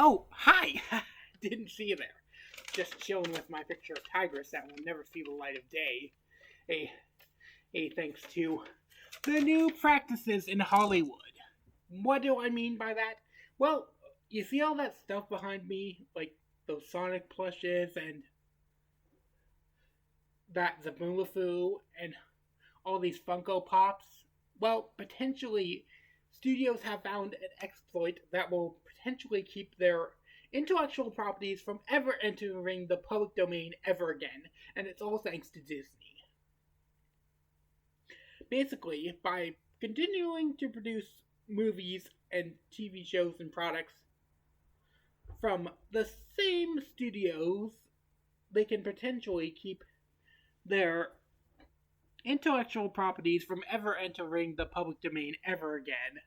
Oh, hi! Didn't see you there. Just chilling with my picture of Tigress that will never see the light of day. A, a thanks to the new practices in Hollywood. What do I mean by that? Well, you see all that stuff behind me? Like those Sonic plushes and that Zabulafu and all these Funko Pops? Well, potentially, studios have found an exploit that will potentially keep their intellectual properties from ever entering the public domain ever again, and it's all thanks to Disney. Basically, by continuing to produce movies and TV shows and products from the same studios, they can potentially keep their intellectual properties from ever entering the public domain ever again,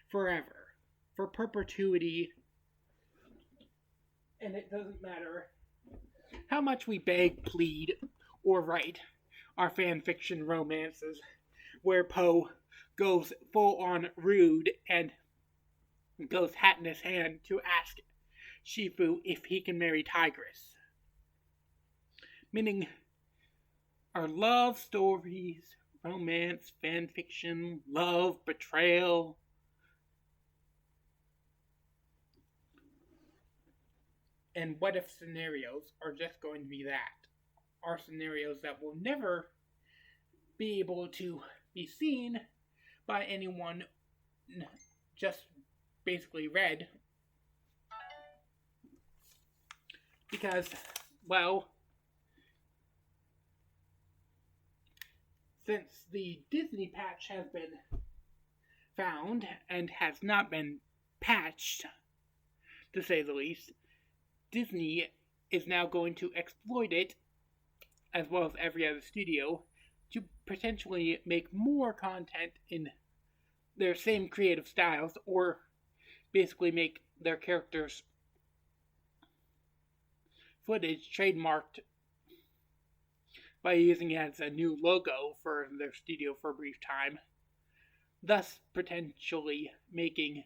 forever, for perpetuity. And it doesn't matter how much we beg, plead, or write our fan fiction romances where Poe goes full on rude and goes hat in his hand to ask Shifu if he can marry Tigress. Meaning, our love stories, romance, fan fiction, love, betrayal, and what if scenarios are just going to be that. Are scenarios that will never be able to be seen by anyone just basically read. Because, well, since the Disney patch has been found and has not been patched, to say the least, Disney is now going to exploit it, as well as every other studio, to potentially make more content in their same creative styles, or basically make their characters' footage trademarked by using it as a new logo for their studio for a brief time, thus potentially making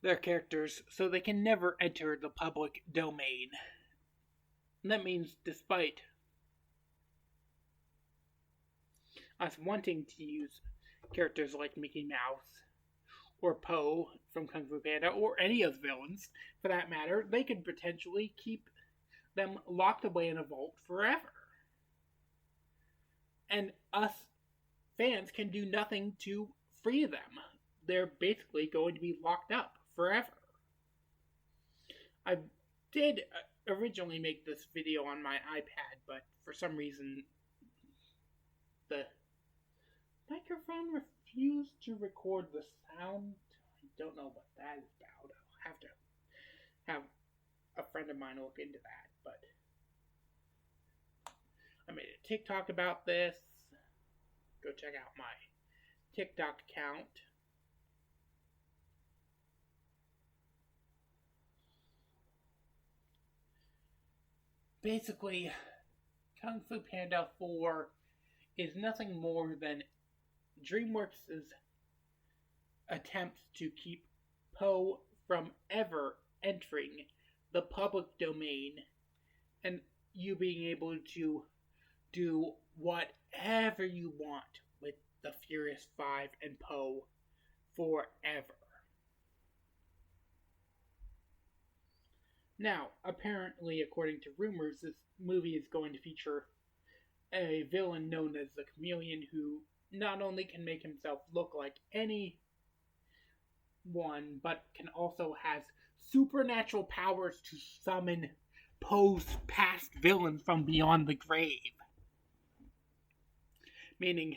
their characters so they can never enter the public domain. And that means despite us wanting to use characters like Mickey Mouse or Poe from Kung Fu Panda, or any of the villains for that matter, they could potentially keep them locked away in a vault forever. And us fans can do nothing to free them. They're basically going to be locked up forever. I did originally make this video on my iPad, but for some reason the microphone refused to record the sound. I don't know what that is about. I'll have to have a friend of mine look into that, but I made a TikTok about this. Go check out my TikTok account. Basically, Kung Fu Panda 4 is nothing more than DreamWorks' attempts to keep Poe from ever entering the public domain and you being able to do whatever you want with the Furious Five and Poe forever. Now, apparently, according to rumors, this movie is going to feature a villain known as the Chameleon who not only can make himself look like anyone, but can also has supernatural powers to summon Poe's past villain from beyond the grave. Meaning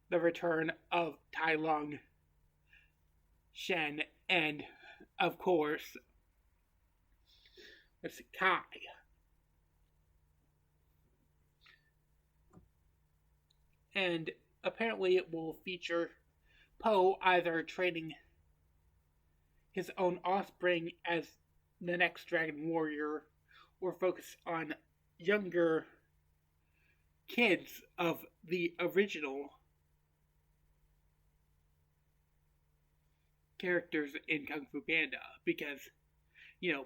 the return of Tai Lung, Shen, and, of course, it's Kai. And apparently it will feature Poe either training his own offspring as the next Dragon Warrior or focus on younger kids of the original characters in Kung Fu Panda because,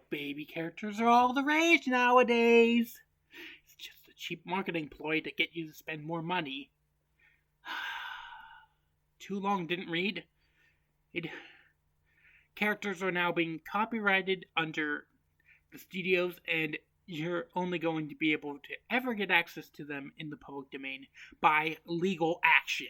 baby characters are all the rage nowadays. It's just a cheap marketing ploy to get you to spend more money. Too long didn't read. Characters are now being copyrighted under the studios, and you're only going to be able to ever get access to them in the public domain by legal action.